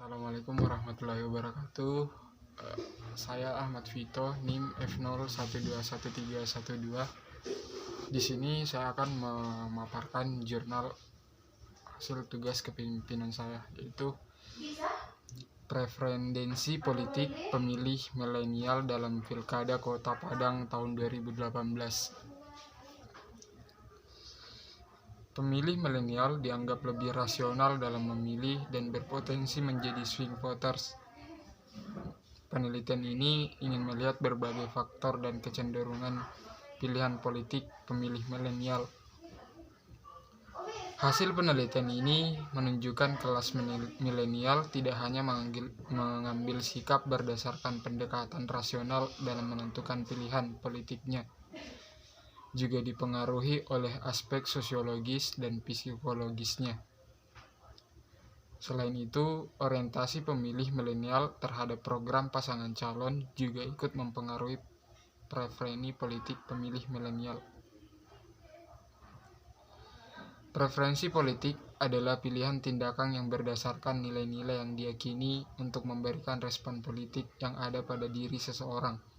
Assalamualaikum warahmematullahi wabarakatuh. Saya Ahmad Vito, NIM F01211312. Di sini saya akan memaparkan jurnal hasil tugas kepemimpinan saya, yaitu Preferensi Politik Pemilih Milenial dalam Pilkada Kota Padang tahun 2018. Pemilih milenial dianggap lebih rasional dalam memilih dan berpotensi menjadi swing voters. Penelitian ini ingin melihat berbagai faktor dan kecenderungan pilihan politik pemilih milenial. Hasil penelitian ini menunjukkan kelas milenial tidak hanya mengambil sikap berdasarkan pendekatan rasional dalam menentukan pilihan politiknya, juga dipengaruhi oleh aspek sosiologis dan psikologisnya. Selain itu, orientasi pemilih milenial terhadap program pasangan calon juga ikut mempengaruhi preferensi politik pemilih milenial. Preferensi politik adalah pilihan tindakan yang berdasarkan nilai-nilai yang diyakini untuk memberikan respon politik yang ada pada diri seseorang.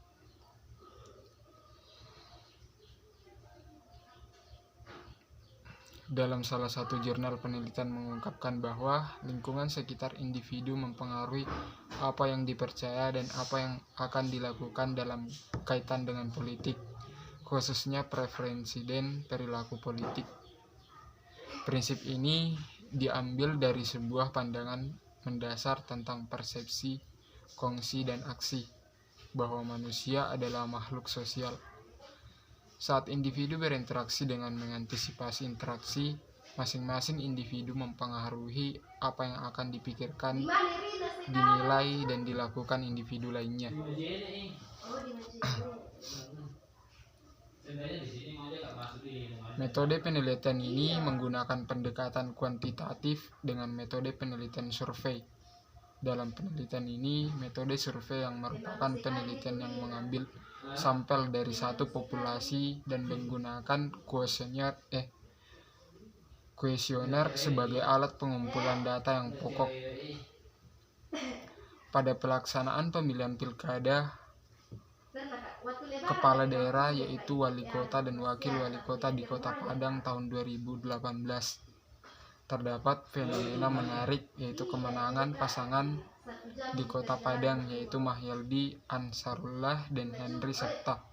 Dalam salah satu jurnal penelitian mengungkapkan bahwa lingkungan sekitar individu mempengaruhi apa yang dipercaya dan apa yang akan dilakukan dalam kaitan dengan politik, khususnya preferensi dan perilaku politik. Prinsip ini diambil dari sebuah pandangan mendasar tentang persepsi, kongsi, dan aksi, bahwa manusia adalah makhluk sosial. Saat individu berinteraksi dengan mengantisipasi interaksi, masing-masing individu mempengaruhi apa yang akan dipikirkan, dinilai, dan dilakukan individu lainnya. Metode penelitian ini menggunakan pendekatan kuantitatif dengan metode penelitian survei. Dalam penelitian ini, metode survei yang merupakan penelitian yang mengambil sampel dari satu populasi dan menggunakan kuesioner sebagai alat pengumpulan data yang pokok. Pada pelaksanaan pemilihan pilkada kepala daerah, yaitu wali kota dan wakil wali kota di Kota Padang tahun 2018, terdapat fenomena menarik, yaitu kemenangan pasangan di Kota Padang, yaitu Mahyeldi Ansarullah dan Henry Septa.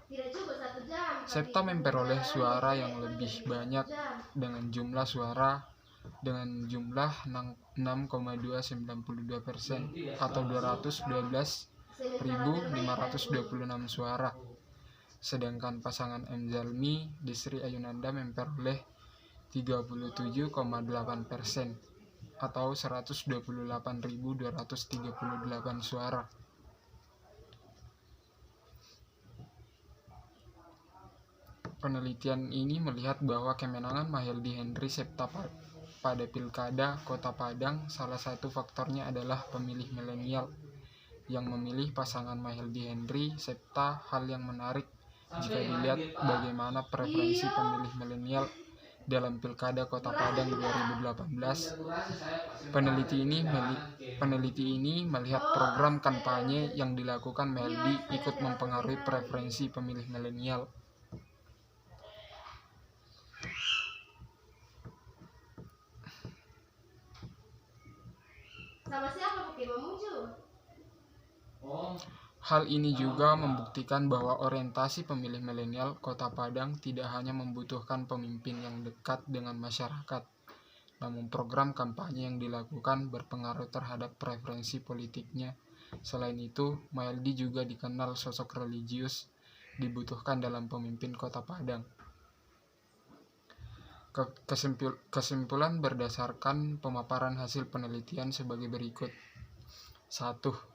Septa memperoleh suara yang lebih banyak dengan jumlah 6,292% atau 212.526 suara. Sedangkan pasangan M. Zalmi Desri Ayunanda memperoleh 37,8% atau 128.238 suara. Penelitian ini melihat bahwa kemenangan Mahyeldi Henry Septa pada Pilkada Kota Padang salah satu faktornya adalah pemilih milenial yang memilih pasangan Mahyeldi Henry Septa. Hal yang menarik jika dilihat bagaimana preferensi pemilih milenial dalam Pilkada Kota Padang 2018. Peneliti ini melihat program kampanye yang dilakukan Mahyeldi ikut mempengaruhi preferensi pemilih milenial. Hal ini juga membuktikan bahwa orientasi pemilih milenial Kota Padang tidak hanya membutuhkan pemimpin yang dekat dengan masyarakat, namun program kampanye yang dilakukan berpengaruh terhadap preferensi politiknya. Selain itu, Mahyeldi juga dikenal sosok religius dibutuhkan dalam pemimpin Kota Padang. Kesimpulan berdasarkan pemaparan hasil penelitian sebagai berikut. 1.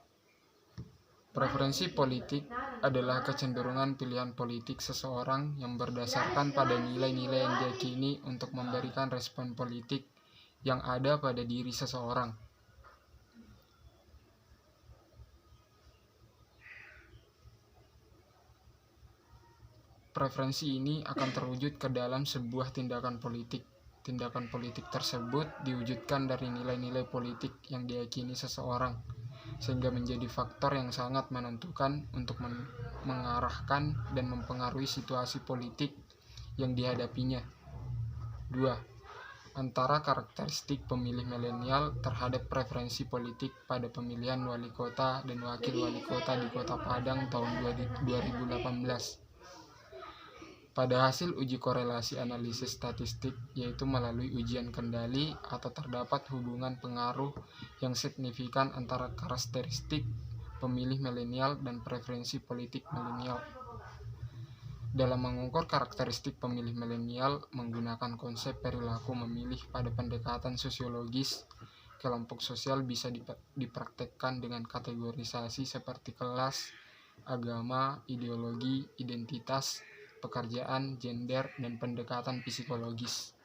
Preferensi politik adalah kecenderungan pilihan politik seseorang yang berdasarkan pada nilai-nilai yang diyakini untuk memberikan respon politik yang ada pada diri seseorang. Preferensi ini akan terwujud ke dalam sebuah tindakan politik. tindakan politik tersebut diwujudkan dari nilai-nilai politik yang diyakini seseorang, sehingga menjadi faktor yang sangat menentukan untuk mengarahkan dan mempengaruhi situasi politik yang dihadapinya. 2. Antara karakteristik pemilih milenial terhadap preferensi politik pada pemilihan wali kota dan wakil wali kota di Kota Padang tahun 2018. Pada hasil uji korelasi analisis statistik, yaitu melalui ujian kendali atau terdapat hubungan pengaruh yang signifikan antara karakteristik pemilih milenial dan preferensi politik milenial. Dalam mengukur karakteristik pemilih milenial menggunakan konsep perilaku memilih pada pendekatan sosiologis, kelompok sosial bisa dipraktekkan dengan kategorisasi seperti kelas, agama, ideologi, identitas, pekerjaan, gender, dan pendekatan psikologis.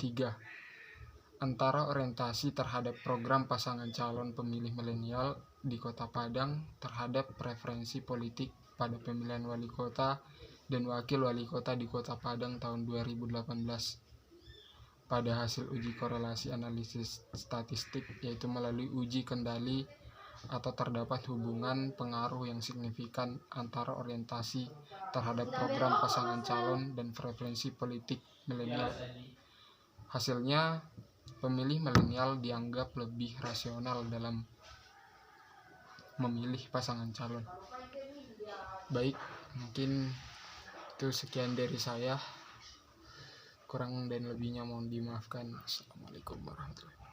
3. Antara orientasi terhadap program pasangan calon pemilih milenial di Kota Padang terhadap preferensi politik pada pemilihan wali kota dan wakil wali kota di Kota Padang tahun 2018. Pada hasil uji korelasi analisis statistik, yaitu melalui uji kendali atau terdapat hubungan pengaruh yang signifikan antara orientasi terhadap program pasangan calon dan preferensi politik milenial. Hasilnya, pemilih milenial dianggap lebih rasional dalam memilih pasangan calon. Baik, mungkin itu sekian dari saya. Kurang dan lebihnya mohon dimaafkan. Assalamualaikum warahmatullahi wabarakatuh.